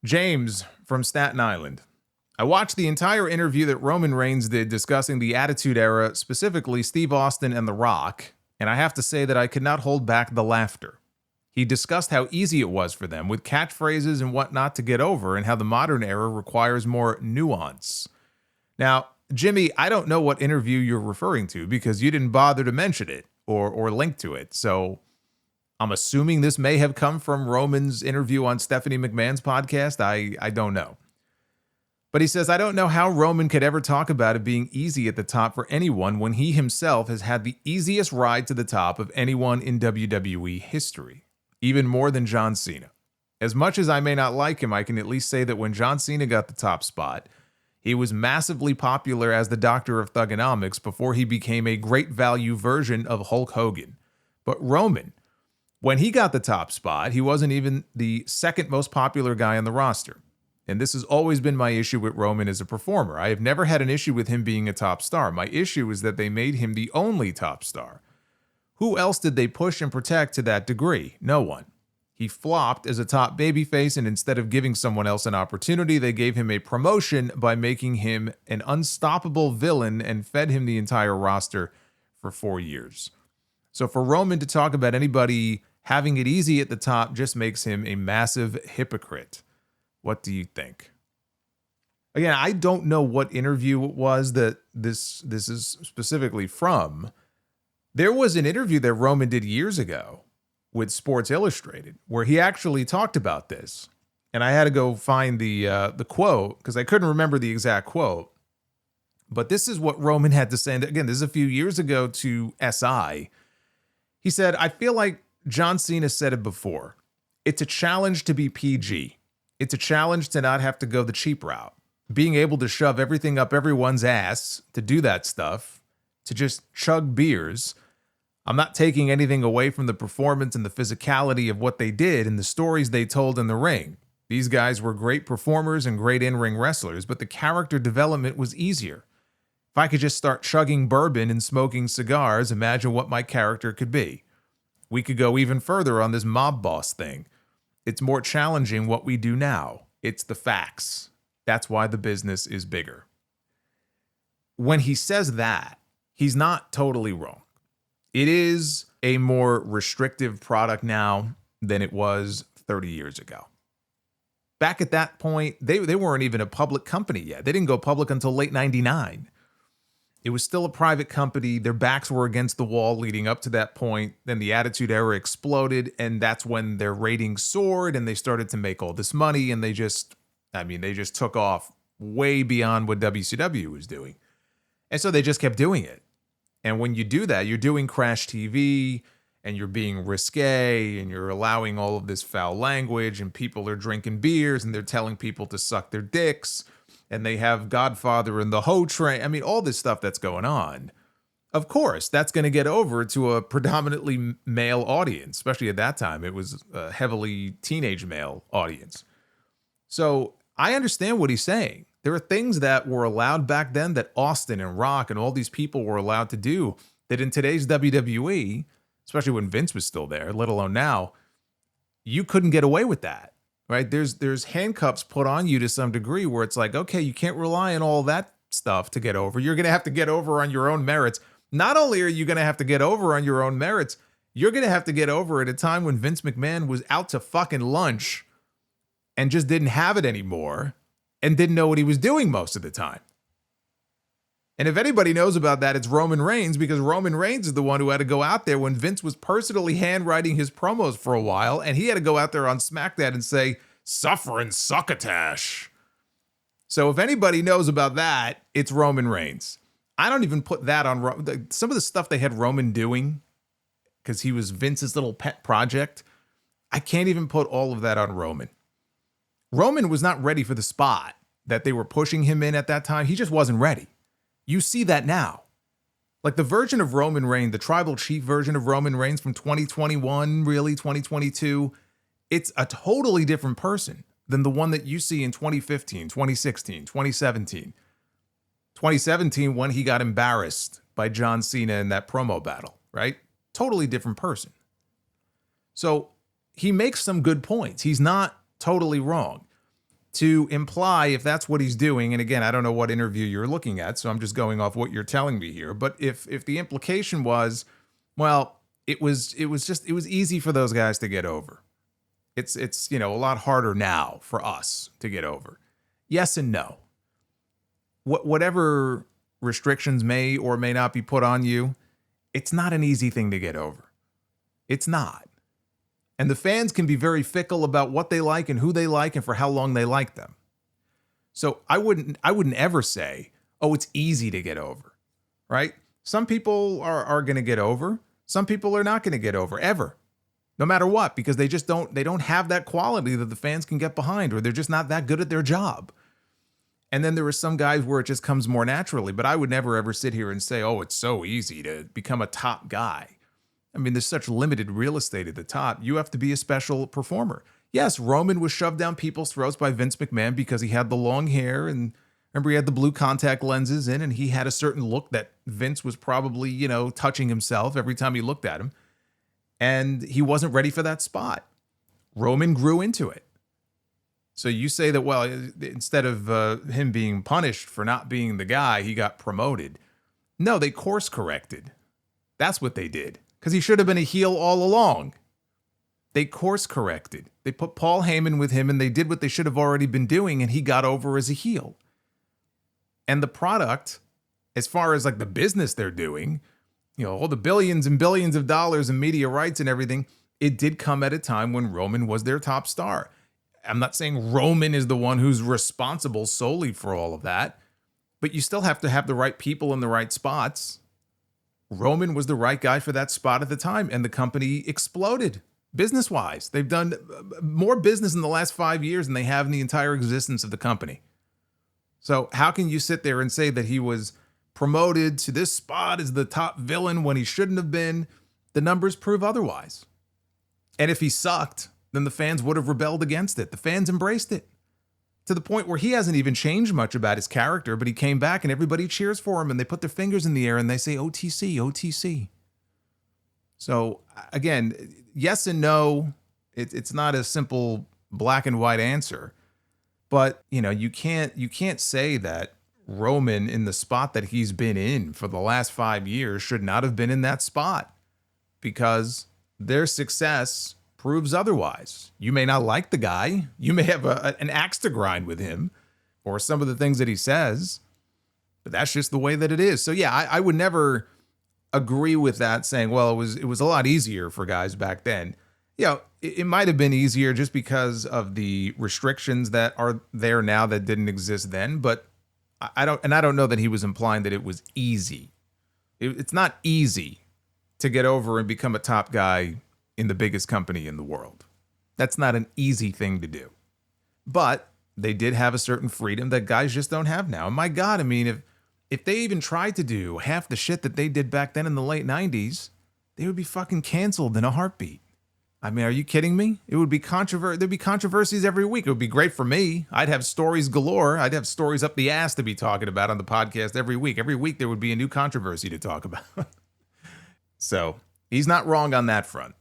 James from Staten Island. I watched the entire interview that Roman Reigns did discussing the Attitude Era, specifically Steve Austin and The Rock, and I have to say that I could not hold back the laughter. He discussed how easy it was for them with catchphrases and whatnot to get over, and how the modern era requires more nuance. Now, Jimmy, I don't know what interview you're referring to because you didn't bother to mention it or link to it, so I'm assuming this may have come from Roman's interview on Stephanie McMahon's podcast. I don't know. But he says, I don't know how Roman could ever talk about it being easy at the top for anyone when he himself has had the easiest ride to the top of anyone in WWE history, even more than John Cena. As much as I may not like him, I can at least say that when John Cena got the top spot, he was massively popular as the Doctor of Thugonomics before he became a great value version of Hulk Hogan. But Roman, when he got the top spot, he wasn't even the second most popular guy on the roster. And this has always been my issue with Roman as a performer. I have never had an issue with him being a top star. My issue is that they made him the only top star. Who else did they push and protect to that degree? No one. He flopped as a top babyface, and instead of giving someone else an opportunity, they gave him a promotion by making him an unstoppable villain and fed him the entire roster for 4 years. So for Roman to talk about anybody having it easy at the top just makes him a massive hypocrite. What do you think? Again, I don't know what interview it was that this is specifically from. There was an interview that Roman did years ago with Sports Illustrated where he actually talked about this. And I had to go find the quote because I couldn't remember the exact quote. But this is what Roman had to say. And again, this is a few years ago to SI. He said, I feel like John Cena said it before. It's a challenge to be PG. It's a challenge to not have to go the cheap route. Being able to shove everything up everyone's ass, to do that stuff, to just chug beers. I'm not taking anything away from the performance and the physicality of what they did and the stories they told in the ring. These guys were great performers and great in-ring wrestlers, but the character development was easier. If I could just start chugging bourbon and smoking cigars, imagine what my character could be. We could go even further on this mob boss thing. It's more challenging what we do now. It's the facts. That's why the business is bigger. When he says that, he's not totally wrong. It is a more restrictive product now than it was 30 years ago. Back at that point, they weren't even a public company yet. They didn't go public until late 99. It was still a private company. Their backs were against the wall leading up to that point. Then the Attitude Era exploded, and that's when their ratings soared, and they started to make all this money, and they just took off way beyond what WCW was doing. And so they just kept doing it. And when you do that, you're doing Crash TV, and you're being risque, and you're allowing all of this foul language, and people are drinking beers, and they're telling people to suck their dicks, and they have Godfather and the Ho Train. I mean, all this stuff that's going on. Of course, that's going to get over to a predominantly male audience, especially at that time. It was a heavily teenage male audience. So I understand what he's saying. There are things that were allowed back then that Austin and Rock and all these people were allowed to do that in today's WWE, especially when Vince was still there, let alone now, you couldn't get away with that. Right? There's handcuffs put on you to some degree where it's like, okay, you can't rely on all that stuff to get over. You're going to have to get over on your own merits. Not only are you going to have to get over on your own merits, you're going to have to get over at a time when Vince McMahon was out to fucking lunch and just didn't have it anymore and didn't know what he was doing most of the time. And if anybody knows about that, it's Roman Reigns, because Roman Reigns is the one who had to go out there when Vince was personally handwriting his promos for a while, and he had to go out there on SmackDown and say, "Suffering succotash." So if anybody knows about that, it's Roman Reigns. I don't even put that on some of the stuff they had Roman doing, because he was Vince's little pet project. I can't even put all of that on Roman. Roman was not ready for the spot that they were pushing him in at that time. He just wasn't ready. You see that now. Like the version of Roman Reigns, the tribal chief version of Roman Reigns from 2021, really 2022, it's a totally different person than the one that you see in 2015, 2016, 2017. 2017 when he got embarrassed by John Cena in that promo battle, right? Totally different person. So he makes some good points. He's not totally wrong. to imply if that's what he's doing, and again, I don't know what interview you're looking at, so I'm just going off what you're telling me here, but if the implication was, well, it was easy for those guys to get over. It's a lot harder now for us to get over. Yes and no. Whatever restrictions may or may not be put on you, it's not an easy thing to get over. It's not. And the fans can be very fickle about what they like and who they like and for how long they like them. So I wouldn't ever say, oh, it's easy to get over, right? Some people are going to get over. Some people are not going to get over ever, no matter what, because they don't have that quality that the fans can get behind, or they're just not that good at their job. And then there are some guys where it just comes more naturally, but I would never ever sit here and say, oh, it's so easy to become a top guy. I mean, there's such limited real estate at the top. You have to be a special performer. Yes, Roman was shoved down people's throats by Vince McMahon because he had the long hair, and remember he had the blue contact lenses in, and he had a certain look that Vince was probably, touching himself every time he looked at him. And he wasn't ready for that spot. Roman grew into it. So you say that, well, instead of him being punished for not being the guy, he got promoted. No, they course corrected. That's what they did. Because he should have been a heel all along. They course corrected. They put Paul Heyman with him, and they did what they should have already been doing, and he got over as a heel. And the product, as far as like the business they're doing, all the billions and billions of dollars in media rights and everything, it did come at a time when Roman was their top star. I'm not saying Roman is the one who's responsible solely for all of that, but you still have to have the right people in the right spots. Roman was the right guy for that spot at the time, and the company exploded business-wise. They've done more business in the last 5 years than they have in the entire existence of the company. So how can you sit there and say that he was promoted to this spot as the top villain when he shouldn't have been? The numbers prove otherwise. And if he sucked, then the fans would have rebelled against it. The fans embraced it to the point where he hasn't even changed much about his character, but he came back and everybody cheers for him and they put their fingers in the air and they say, OTC, OTC. So again, yes and no. It's not a simple black and white answer, but you can't say that Roman in the spot that he's been in for the last 5 years should not have been in that spot, because their success proves otherwise. You may not like the guy. You may have an axe to grind with him or some of the things that he says, but that's just the way that it is. So yeah, I would never agree with that, saying, well, it was a lot easier for guys back then. It might have been easier just because of the restrictions that are there now that didn't exist then, but I don't know that he was implying that it was easy. It's not easy to get over and become a top guy in the biggest company in the world. That's not an easy thing to do. But they did have a certain freedom that guys just don't have now. And my God, I mean, if they even tried to do half the shit that they did back then in the late 90s, they would be fucking canceled in a heartbeat. I mean, are you kidding me? It would be there'd be controversies every week. It would be great for me. I'd have stories galore. I'd have stories up the ass to be talking about on the podcast every week. Every week there would be a new controversy to talk about. So he's not wrong on that front.